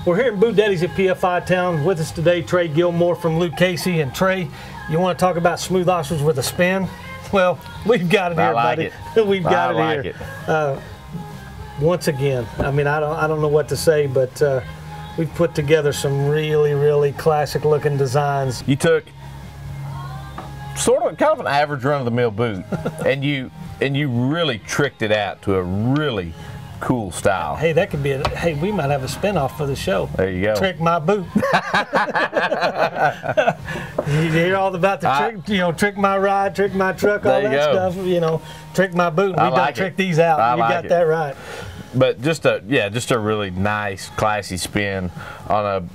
We're here in BootDaddy's at PFI Town. With us today, Trey Gilmore from Lucchese. And Trey, you want to talk about smooth ostrich with a spin? Well, we've got it here, buddy. We've got it here. Once again, I mean, I don't know what to say, but we've put together some really classic looking designs. You took sort of kind of an average run-of-the-mill boot, and you really tricked it out to a really cool style. Hey, that could be hey, we might have a spin-off for the show. There you go. Trick my boot. You hear all about the trick, you know, trick my ride, trick my truck, all that stuff, you know, trick my boot. We don't trick these out. You got that right. But just a really nice, classy spin on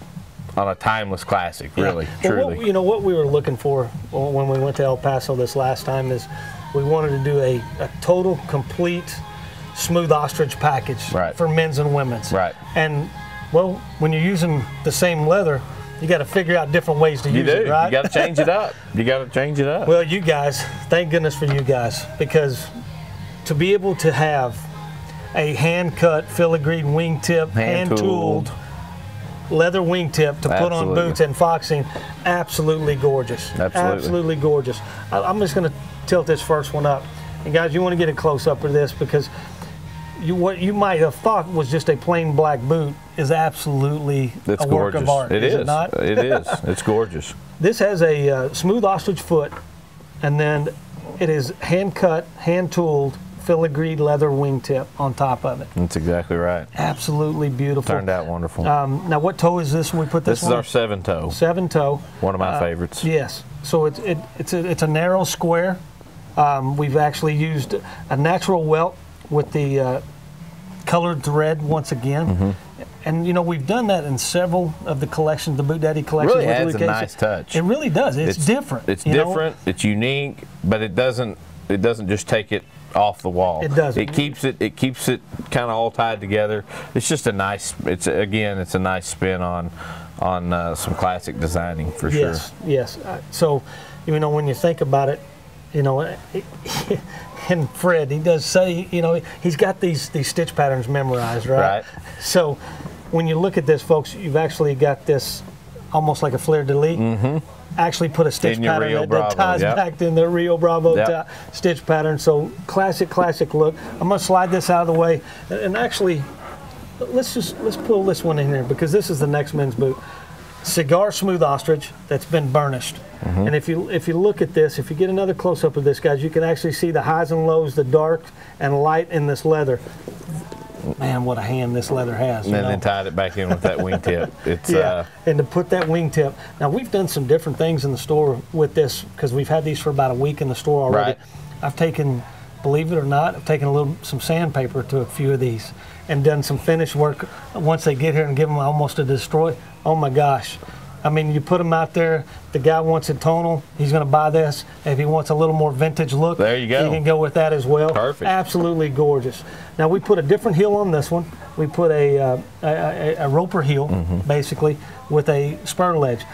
a timeless classic, really, truly. Well, you know what we were looking for when we went to El Paso this last time is we wanted to do a total, complete smooth ostrich package for men's and women's. Right. And well, when you're using the same leather, you got to figure out different ways to use it, right? You got to change it up. You got to change it up. Well, you guys, thank goodness for you guys, because to be able to have a hand-cut, filigreed wingtip, hand-tooled leather wingtip to put on boots and foxing, absolutely gorgeous. Absolutely gorgeous. I'm just going to tilt this first one up. And guys, you want to get a close-up of this because what you might have thought was just a plain black boot is absolutely a work of art. It is. It not? It is. It's gorgeous. This has a smooth ostrich foot, and then it is hand-cut, hand-tooled, filigreed leather wingtip on top of it. That's exactly right. Absolutely beautiful. Turned out wonderful. Now, what toe is this when we put this on? This is our 7-toe. 7-toe. One of my favorites. Yes. So it's a narrow square. We've actually used a natural welt with the colored thread once again. And you know, we've done that in several of the collections, the BootDaddy collection. Really adds a nice touch. It really does. It's different. It's different. It's unique, but it doesn't just take it off the wall. It doesn't. It keeps it kind of all tied together. It's just a nice. It's a nice spin on some classic designing for sure. Yes. So, you know, when you think about it, you know, and Fred, he does say, you know, he's got these stitch patterns memorized, right? So when you look at this, folks, you've actually got this almost like a fleur-de-lis. Actually put a stitch pattern that ties back in the Rio Bravo stitch pattern. So classic look. I'm going to slide this out of the way. And actually, let's pull this one in here because this is the next men's boot. Cigar smooth ostrich that's been burnished. And if you look at this, if you get another close-up of this, guys, you can actually see the highs and lows, the dark and light in this leather. Man, what a hand this leather has. And then tied it back in with that wingtip. It's and to put that wingtip. Now, we've done some different things in the store with this because we've had these for about a week in the store already. I've taken, believe it or not, I've taken some sandpaper to a few of these and done some finish work once they get here and give them almost a destroy. Oh my gosh. I mean, you put them out there, the guy wants it tonal, he's going to buy this. If he wants a little more vintage look, there you go. He can go with that as well. Perfect. Absolutely gorgeous. Now, we put a different heel on this one. We put a roper heel, basically, with a spur ledge.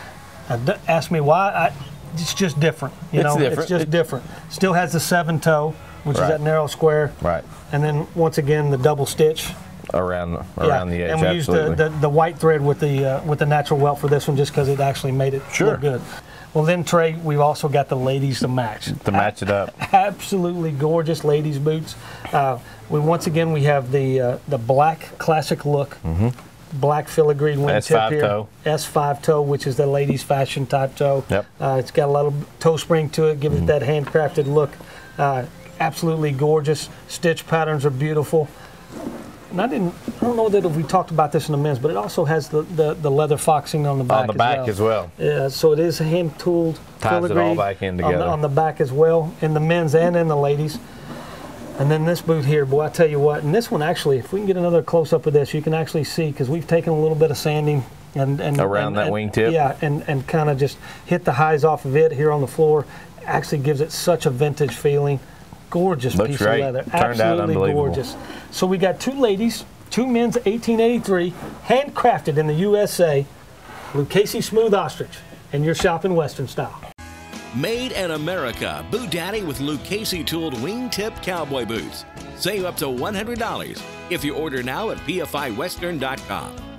Now, ask me why. It's just different. It's just different. Still has the 7-toe, which is that narrow square. Right. And then, once again, the double stitch. Around the edge, and we used the white thread with the natural welt for this one just because it actually made it look good. Well, then, Trey, we've also got the ladies to match. To match it up. Absolutely gorgeous ladies boots. Once again we have the black classic look, black filigreed wingtip here. S5 toe. S5 toe, which is the ladies fashion type toe. Yep. It's got a lot of toe spring to it, give it that handcrafted look. Absolutely gorgeous. Stitch patterns are beautiful. And I don't know that if we talked about this in the men's, but it also has the leather foxing on the back. On the back as well. Yeah, so it is hand tooled. Ties it all back in together. On the back as well, in the men's and in the ladies. And then this boot here, boy, I tell you what, and this one actually, if we can get another close up of this, you can actually see, because we've taken a little bit of sanding and around that wingtip. Yeah, and kind of just hit the highs off of it here on the floor. Actually gives it such a vintage feeling. Gorgeous piece of leather. Turned out unbelievable. Gorgeous. So we got 2 ladies, 2 men's 1883, handcrafted in the USA, Lucchese Smooth Ostrich, and you're shopping Western style. Made in America, BootDaddy with Lucchese tooled Wingtip Cowboy boots. Save up to $100 if you order now at pfiwestern.com.